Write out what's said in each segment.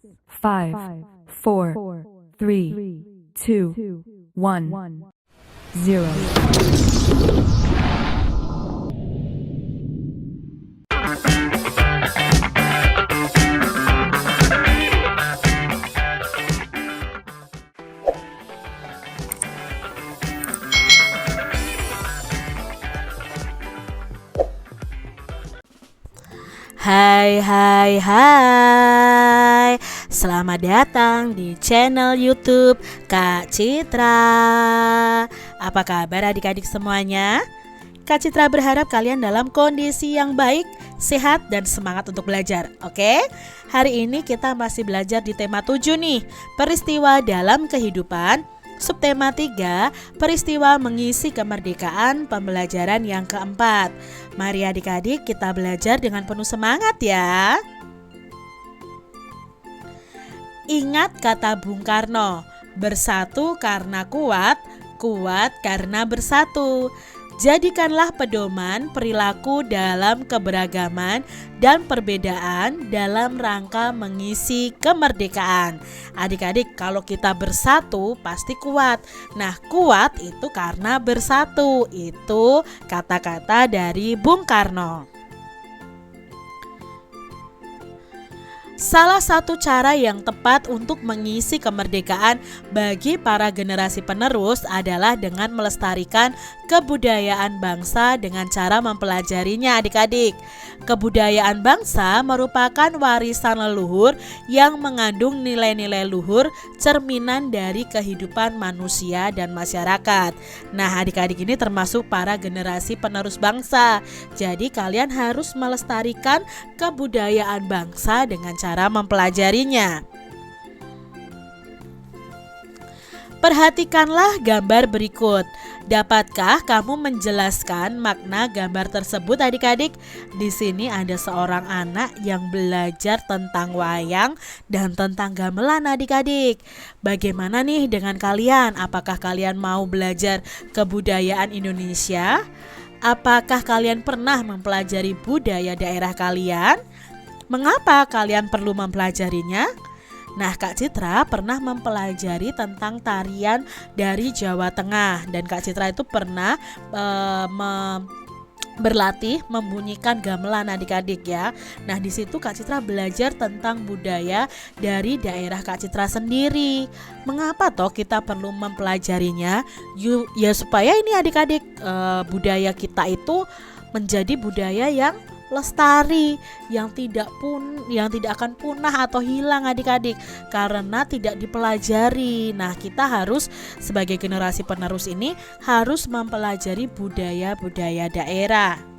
5, 4, 3, 2, 1, 0. Hai hai hai, selamat datang di channel YouTube Kak Citra. Apa kabar adik-adik semuanya? Kak Citra berharap kalian dalam kondisi yang baik, sehat dan semangat untuk belajar. Oke? Hari ini kita masih belajar di tema 7 nih, peristiwa dalam kehidupan. Subtema 3, peristiwa mengisi kemerdekaan, pembelajaran yang keempat. Mari adik-adik kita belajar dengan penuh semangat ya. Ingat kata Bung Karno, bersatu karena kuat, kuat karena bersatu. Jadikanlah pedoman perilaku dalam keberagaman dan perbedaan dalam rangka mengisi kemerdekaan. Adik-adik, kalau kita bersatu pasti kuat. Nah, kuat itu karena bersatu. Itu kata-kata dari Bung Karno. Salah satu cara yang tepat untuk mengisi kemerdekaan bagi para generasi penerus adalah dengan melestarikan kebudayaan bangsa dengan cara mempelajarinya adik-adik. Kebudayaan bangsa merupakan warisan leluhur yang mengandung nilai-nilai luhur cerminan dari kehidupan manusia dan masyarakat. Nah, adik-adik ini termasuk para generasi penerus bangsa. Jadi kalian harus melestarikan kebudayaan bangsa dengan cara mempelajarinya. Perhatikanlah gambar berikut. Dapatkah kamu menjelaskan makna gambar tersebut adik-adik? Di sini ada seorang anak yang belajar tentang wayang dan tentang gamelan adik-adik. Bagaimana nih dengan kalian? Apakah kalian mau belajar kebudayaan Indonesia? Apakah kalian pernah mempelajari budaya daerah kalian? Mengapa kalian perlu mempelajarinya? Nah, Kak Citra pernah mempelajari tentang tarian dari Jawa Tengah dan Kak Citra itu pernah berlatih membunyikan gamelan adik-adik ya. Nah, di situ Kak Citra belajar tentang budaya dari daerah Kak Citra sendiri. Mengapa toh kita perlu mempelajarinya? Ya supaya ini adik-adik budaya kita itu menjadi budaya yang lestari, yang tidak akan punah atau hilang adik-adik karena tidak dipelajari. Nah, kita harus sebagai generasi penerus ini harus mempelajari budaya-budaya daerah.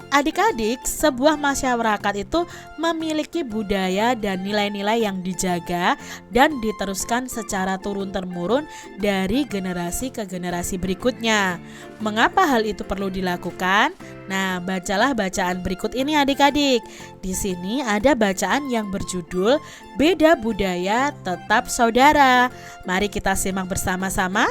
Adik-adik, sebuah masyarakat itu memiliki budaya dan nilai-nilai yang dijaga dan diteruskan secara turun-temurun dari generasi ke generasi berikutnya. Mengapa hal itu perlu dilakukan? Nah, bacalah bacaan berikut ini adik-adik. Di sini ada bacaan yang berjudul Beda Budaya Tetap Saudara. Mari kita simak bersama-sama.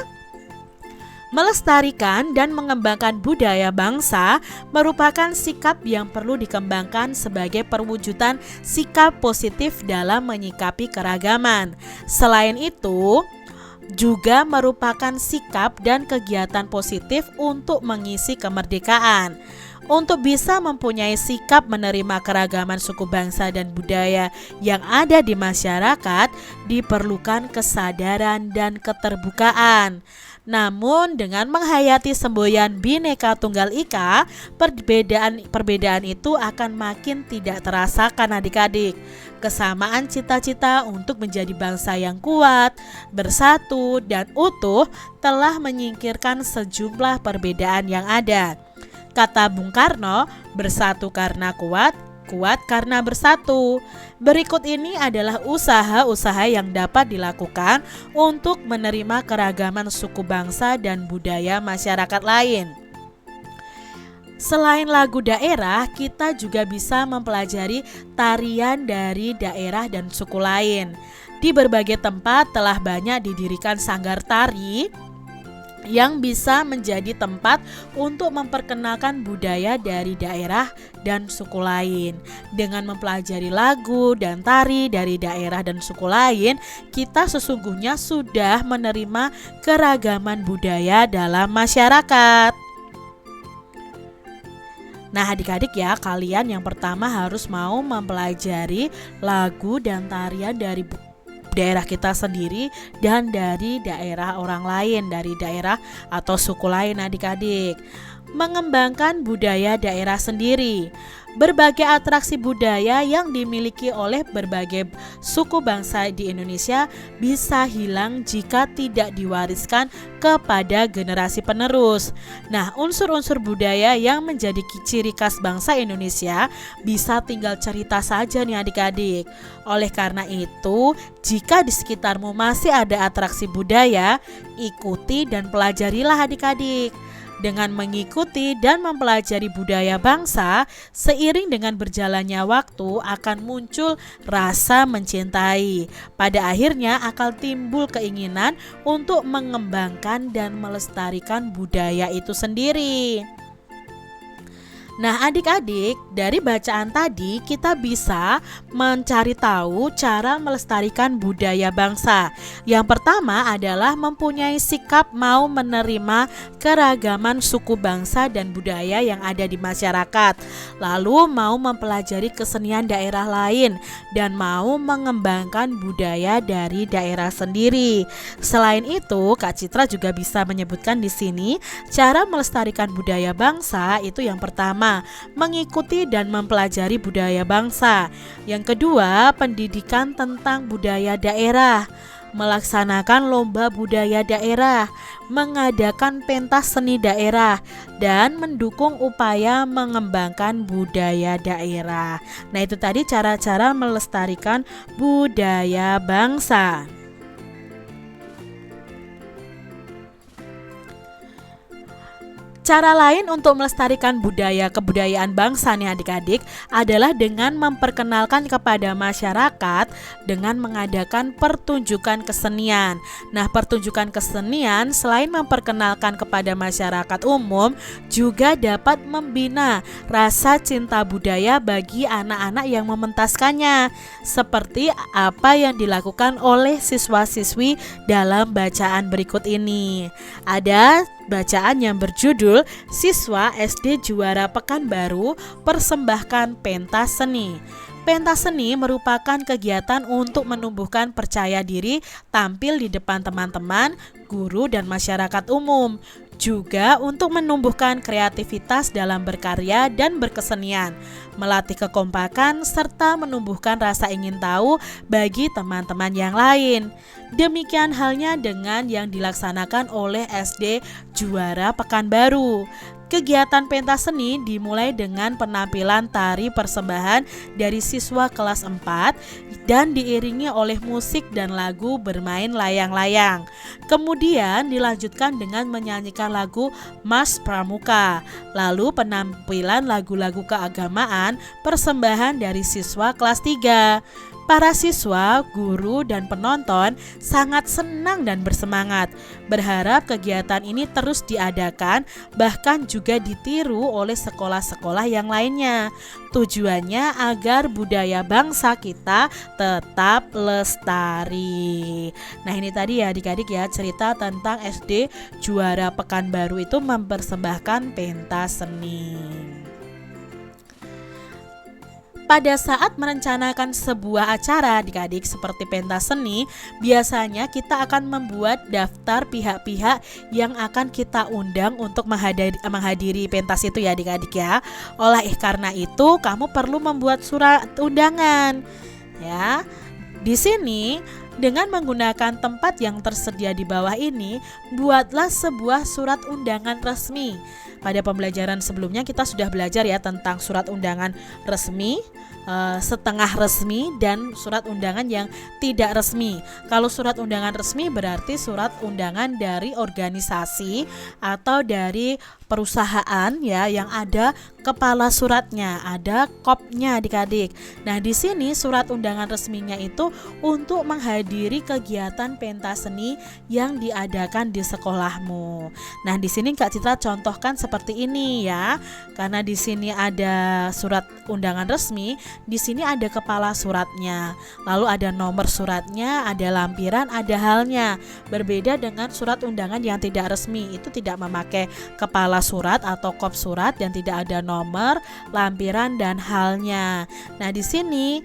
Melestarikan dan mengembangkan budaya bangsa merupakan sikap yang perlu dikembangkan sebagai perwujudan sikap positif dalam menyikapi keragaman. Selain itu, juga merupakan sikap dan kegiatan positif untuk mengisi kemerdekaan. Untuk bisa mempunyai sikap menerima keragaman suku bangsa dan budaya yang ada di masyarakat, diperlukan kesadaran dan keterbukaan. Namun dengan menghayati semboyan Bhinneka Tunggal Ika, perbedaan itu akan makin tidak terasakan adik-adik. Kesamaan cita-cita untuk menjadi bangsa yang kuat, bersatu dan utuh telah menyingkirkan sejumlah perbedaan yang ada. Kata Bung Karno, bersatu karena kuat, kuat karena bersatu. Berikut ini adalah usaha-usaha yang dapat dilakukan untuk menerima keragaman suku bangsa dan budaya masyarakat lain. Selain lagu daerah, kita juga bisa mempelajari tarian dari daerah dan suku lain. Di berbagai tempat telah banyak didirikan sanggar tari yang bisa menjadi tempat untuk memperkenalkan budaya dari daerah dan suku lain. Dengan mempelajari lagu dan tari dari daerah dan suku lain, kita sesungguhnya sudah menerima keragaman budaya dalam masyarakat. Nah adik-adik ya, kalian yang pertama harus mau mempelajari lagu dan tarian dari daerah kita sendiri dan dari daerah orang lain, dari daerah atau suku lain adik-adik. Mengembangkan budaya daerah sendiri. Berbagai atraksi budaya yang dimiliki oleh berbagai suku bangsa di Indonesia bisa hilang jika tidak diwariskan kepada generasi penerus. Nah, unsur-unsur budaya yang menjadi ciri khas bangsa Indonesia bisa tinggal cerita saja nih adik-adik. Oleh karena itu, jika di sekitarmu masih ada atraksi budaya, ikuti dan pelajarilah adik-adik. Dengan mengikuti dan mempelajari budaya bangsa, seiring dengan berjalannya waktu akan muncul rasa mencintai. Pada akhirnya akan timbul keinginan untuk mengembangkan dan melestarikan budaya itu sendiri. Nah adik-adik, dari bacaan tadi kita bisa mencari tahu cara melestarikan budaya bangsa. Yang pertama adalah mempunyai sikap mau menerima keragaman suku bangsa dan budaya yang ada di masyarakat. Lalu mau mempelajari kesenian daerah lain dan mau mengembangkan budaya dari daerah sendiri. Selain itu, Kak Citra juga bisa menyebutkan di sini cara melestarikan budaya bangsa itu yang pertama, mengikuti dan mempelajari budaya bangsa. Yang kedua, pendidikan tentang budaya daerah, melaksanakan lomba budaya daerah, mengadakan pentas seni daerah, dan mendukung upaya mengembangkan budaya daerah. Nah itu tadi cara-cara melestarikan budaya bangsa. Cara lain untuk melestarikan kebudayaan bangsa nih adik-adik adalah dengan memperkenalkan kepada masyarakat dengan mengadakan pertunjukan kesenian. Nah, pertunjukan kesenian selain memperkenalkan kepada masyarakat umum juga dapat membina rasa cinta budaya bagi anak-anak yang mementaskannya, seperti apa yang dilakukan oleh siswa-siswi dalam bacaan berikut ini. Ada bacaan yang berjudul Siswa SD Juara Pekanbaru persembahkan pentas seni. Pentas seni merupakan kegiatan untuk menumbuhkan percaya diri tampil di depan teman-teman, guru, dan masyarakat umum. Juga untuk menumbuhkan kreativitas dalam berkarya dan berkesenian, melatih kekompakan, serta menumbuhkan rasa ingin tahu bagi teman-teman yang lain. Demikian halnya dengan yang dilaksanakan oleh SD Juara Pekanbaru. Kegiatan pentas seni dimulai dengan penampilan tari persembahan dari siswa kelas 4 dan diiringi oleh musik dan lagu bermain layang-layang. Kemudian dilanjutkan dengan menyanyikan lagu Mas Pramuka. Lalu penampilan lagu-lagu keagamaan persembahan dari siswa kelas 3. Para siswa, guru, dan penonton sangat senang dan bersemangat. Berharap kegiatan ini terus diadakan, bahkan juga ditiru oleh sekolah-sekolah yang lainnya. Tujuannya agar budaya bangsa kita tetap lestari. Nah ini tadi ya adik-adik ya, cerita tentang SD Juara Pekanbaru itu mempersembahkan pentas seni. Pada saat merencanakan sebuah acara adik-adik seperti pentas seni, biasanya kita akan membuat daftar pihak-pihak yang akan kita undang untuk menghadiri pentas itu ya adik-adik ya. Oleh karena itu, kamu perlu membuat surat undangan. Ya. Di sini dengan menggunakan tempat yang tersedia di bawah ini, buatlah sebuah surat undangan resmi. pada pembelajaran sebelumnya kita sudah belajar ya tentang surat undangan resmi, setengah resmi, dan surat undangan yang tidak resmi. Kalau surat undangan resmi berarti surat undangan dari organisasi atau dari perusahaan ya, yang ada kepala suratnya, ada kopnya adik-adik. Nah, di sini surat undangan resminya itu untuk menghadiri kegiatan pentas seni yang diadakan di sekolahmu. Nah, di sini Kak Citra contohkan seperti ini ya. Karena di sini ada surat undangan resmi, di sini ada kepala suratnya. Lalu ada nomor suratnya, ada lampiran, ada halnya. Berbeda dengan surat undangan yang tidak resmi, itu tidak memakai kepala surat atau kop surat dan tidak ada nomor, lampiran, dan halnya. Nah, di sini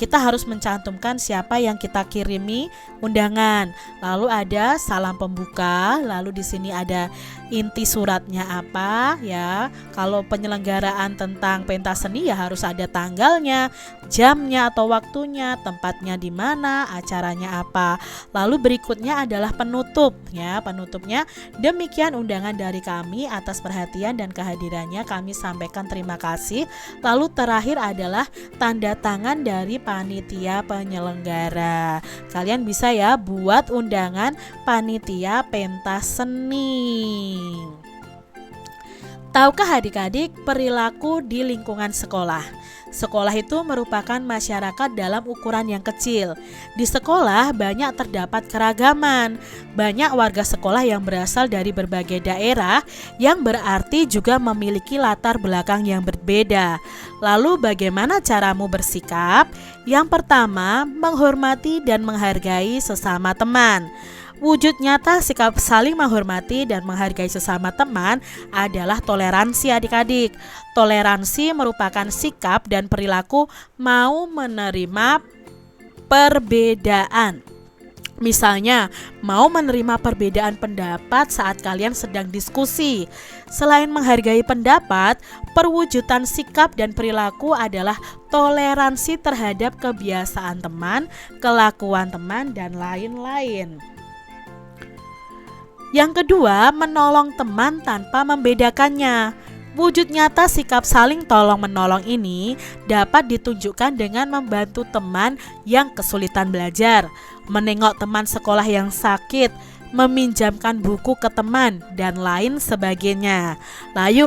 kita harus mencantumkan siapa yang kita kirimi undangan. Lalu ada salam pembuka, lalu di sini ada inti suratnya apa ya. Kalau penyelenggaraan tentang pentas seni ya harus ada tanggalnya, jamnya atau waktunya, tempatnya di mana, acaranya apa. Lalu berikutnya adalah penutup ya. Penutupnya, demikian undangan dari kami, atas perhatian dan kehadirannya kami sampaikan terima kasih. Lalu terakhir adalah tanda tangan dari panitia penyelenggara. Kalian bisa ya buat undangan panitia pentas seni. Tahukah adik-adik perilaku di lingkungan sekolah? Sekolah itu merupakan masyarakat dalam ukuran yang kecil. Di sekolah banyak terdapat keragaman. Banyak warga sekolah yang berasal dari berbagai daerah, yang berarti juga memiliki latar belakang yang berbeda. Lalu bagaimana caramu bersikap? Yang pertama, menghormati dan menghargai sesama teman. Wujud nyata sikap saling menghormati dan menghargai sesama teman adalah toleransi adik-adik. Toleransi merupakan sikap dan perilaku mau menerima perbedaan. Misalnya, mau menerima perbedaan pendapat saat kalian sedang diskusi. Selain menghargai pendapat, perwujudan sikap dan perilaku adalah toleransi terhadap kebiasaan teman, kelakuan teman, dan lain-lain. Yang kedua, menolong teman tanpa membedakannya. Wujud nyata sikap saling tolong-menolong ini dapat ditunjukkan dengan membantu teman yang kesulitan belajar, menengok teman sekolah yang sakit, meminjamkan buku ke teman, dan lain sebagainya.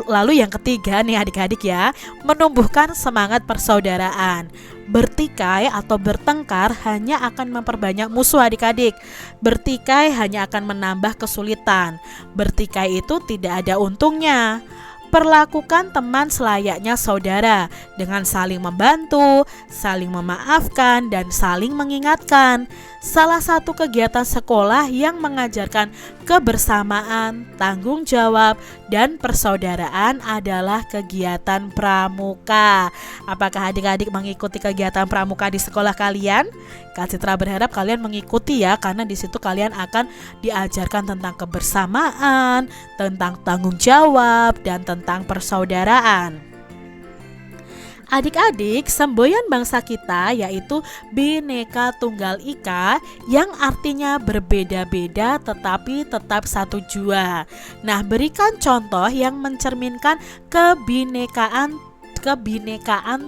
Lalu yang ketiga nih adik-adik ya, menumbuhkan semangat persaudaraan. Bertikai atau bertengkar hanya akan memperbanyak musuh adik-adik. Bertikai hanya akan menambah kesulitan. Bertikai itu tidak ada untungnya. Perlakukan teman selayaknya saudara dengan saling membantu, saling memaafkan, dan saling mengingatkan. Salah satu kegiatan sekolah yang mengajarkan kebersamaan, tanggung jawab, dan persaudaraan adalah kegiatan pramuka. Apakah adik-adik mengikuti kegiatan pramuka di sekolah kalian? Kak Citra berharap kalian mengikuti ya, karena di situ kalian akan diajarkan tentang kebersamaan, tentang tanggung jawab, dan tentang persaudaraan. Adik-adik, semboyan bangsa kita yaitu Bhinneka Tunggal Ika, yang artinya berbeda-beda tetapi tetap satu jua. Nah, berikan contoh yang mencerminkan kebinekaan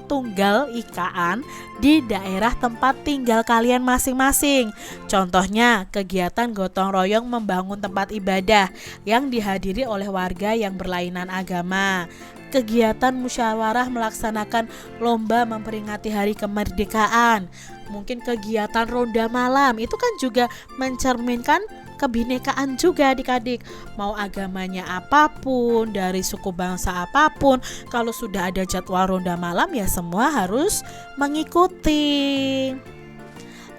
tunggal ikaan di daerah tempat tinggal kalian masing-masing. Contohnya, kegiatan gotong royong membangun tempat ibadah yang dihadiri oleh warga yang berlainan agama. Kegiatan musyawarah melaksanakan lomba memperingati hari kemerdekaan. Mungkin kegiatan ronda malam, itu kan juga mencerminkan kebinekaan juga adik-adik. Mau agamanya apapun, dari suku bangsa apapun, kalau sudah ada jadwal ronda malam ya semua harus mengikuti.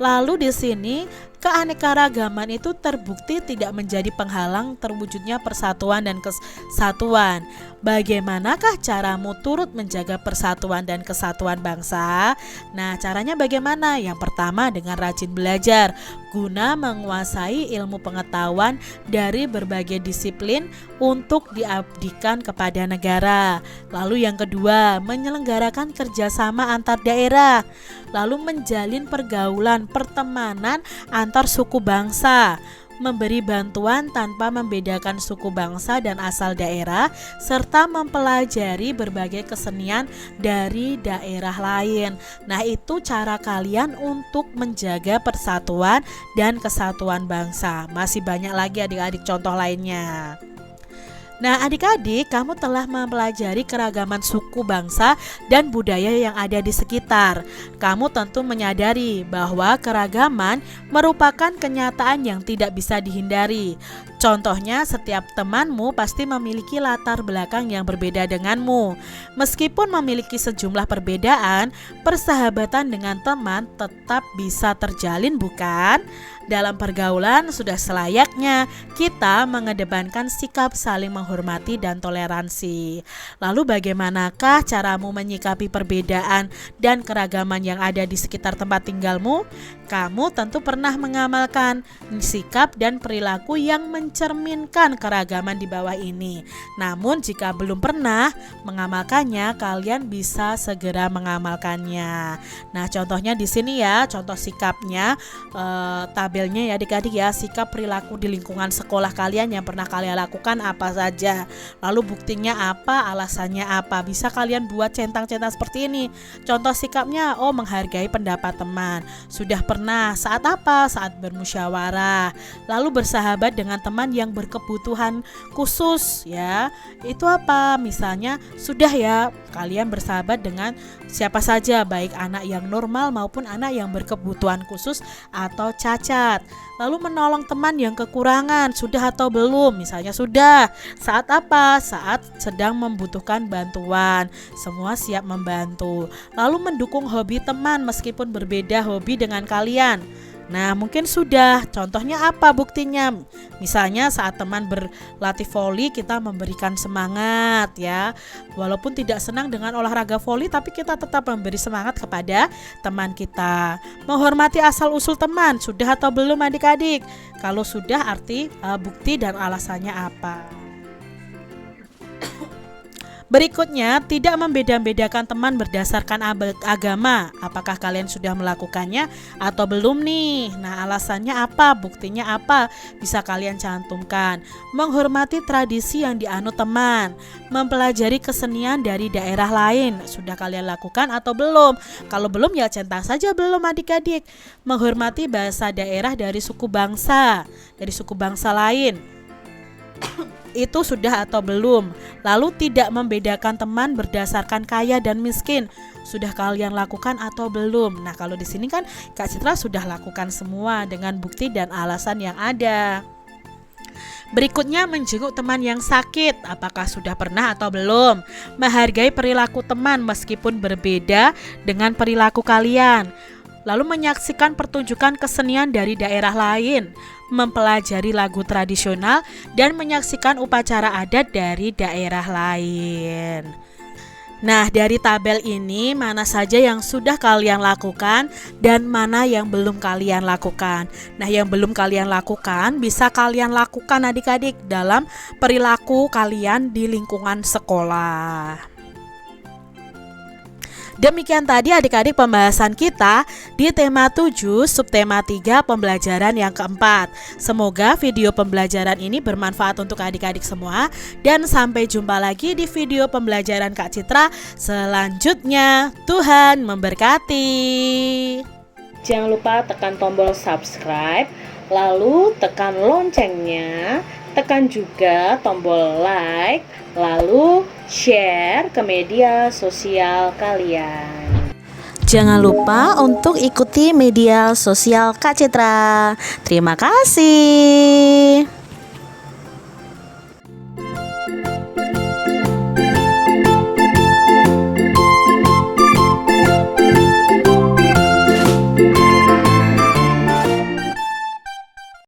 Lalu di sini keanekaragaman itu terbukti tidak menjadi penghalang terwujudnya persatuan dan kesatuan. Bagaimanakah caramu turut menjaga persatuan dan kesatuan bangsa? Nah, caranya bagaimana? Yang pertama, dengan rajin belajar guna menguasai ilmu pengetahuan dari berbagai disiplin untuk diabdikan kepada negara. Lalu yang kedua, menyelenggarakan kerjasama antar daerah. Lalu menjalin pergaulan pertemanan antar suku bangsa. memberi bantuan tanpa membedakan suku bangsa dan asal daerah, serta mempelajari berbagai kesenian dari daerah lain. Nah, itu cara kalian untuk menjaga persatuan dan kesatuan bangsa. Masih banyak lagi adik-adik contoh lainnya. Nah, adik-adik, kamu telah mempelajari keragaman suku, bangsa, dan budaya yang ada di sekitar. Kamu tentu menyadari bahwa keragaman merupakan kenyataan yang tidak bisa dihindari. Contohnya, setiap temanmu pasti memiliki latar belakang yang berbeda denganmu. Meskipun memiliki sejumlah perbedaan, persahabatan dengan teman tetap bisa terjalin, bukan? Dalam pergaulan sudah selayaknya kita mengedepankan sikap saling menghormati dan toleransi. Lalu bagaimanakah caramu menyikapi perbedaan dan keragaman yang ada di sekitar tempat tinggalmu? Kamu tentu pernah mengamalkan sikap dan perilaku yang mencerminkan keragaman di bawah ini. Namun jika belum pernah mengamalkannya, kalian bisa segera mengamalkannya. Nah, contohnya di sini ya, contoh sikapnya, tabelnya ya adik-adik ya, sikap perilaku di lingkungan sekolah kalian yang pernah kalian lakukan apa saja, lalu buktinya apa, alasannya apa. Bisa kalian buat centang-centang seperti ini. Contoh sikapnya, menghargai pendapat teman. Sudah pernah saat apa? Saat bermusyawarah. Lalu bersahabat dengan teman yang berkebutuhan khusus ya. Itu apa? Misalnya sudah ya, kalian bersahabat dengan siapa saja, baik anak yang normal maupun anak yang berkebutuhan khusus atau cacat. Lalu menolong teman yang kekurangan, sudah atau belum? Misalnya sudah. Saat apa? Saat sedang membutuhkan bantuan. Semua siap membantu. Lalu mendukung hobi teman meskipun berbeda hobi dengan kalian. Nah, mungkin sudah. Contohnya apa buktinya? Misalnya saat teman berlatih voli, kita memberikan semangat ya. Walaupun tidak senang dengan olahraga voli, tapi kita tetap memberi semangat kepada teman kita. Menghormati asal-usul teman, sudah atau belum adik-adik? Kalau sudah, arti bukti dan alasannya apa? Berikutnya, tidak membeda-bedakan teman berdasarkan agama. Apakah kalian sudah melakukannya atau belum nih? Nah, alasannya apa? Buktinya apa? Bisa kalian cantumkan. Menghormati tradisi yang dianut teman. Mempelajari kesenian dari daerah lain. Sudah kalian lakukan atau belum? Kalau belum ya centang saja belum adik-adik. Menghormati bahasa daerah dari suku bangsa lain. Itu sudah atau belum? Lalu tidak membedakan teman berdasarkan kaya dan miskin. Sudah kalian lakukan atau belum? Nah, kalau di sini kan Kak Citra sudah lakukan semua dengan bukti dan alasan yang ada. Berikutnya, menjenguk teman yang sakit. Apakah sudah pernah atau belum? Menghargai perilaku teman meskipun berbeda dengan perilaku kalian. Lalu menyaksikan pertunjukan kesenian dari daerah lain, mempelajari lagu tradisional, dan menyaksikan upacara adat dari daerah lain. Nah, dari tabel ini mana saja yang sudah kalian lakukan dan mana yang belum kalian lakukan. Nah, yang belum kalian lakukan bisa kalian lakukan adik-adik dalam perilaku kalian di lingkungan sekolah. Demikian tadi adik-adik pembahasan kita di tema 7 subtema 3 pembelajaran yang keempat. Semoga video pembelajaran ini bermanfaat untuk adik-adik semua, dan sampai jumpa lagi di video pembelajaran Kak Citra selanjutnya. Tuhan memberkati. Jangan lupa tekan tombol subscribe, lalu tekan loncengnya, tekan juga tombol like, lalu share ke media sosial kalian. Jangan lupa untuk ikuti media sosial Kak Citra. Terima kasih.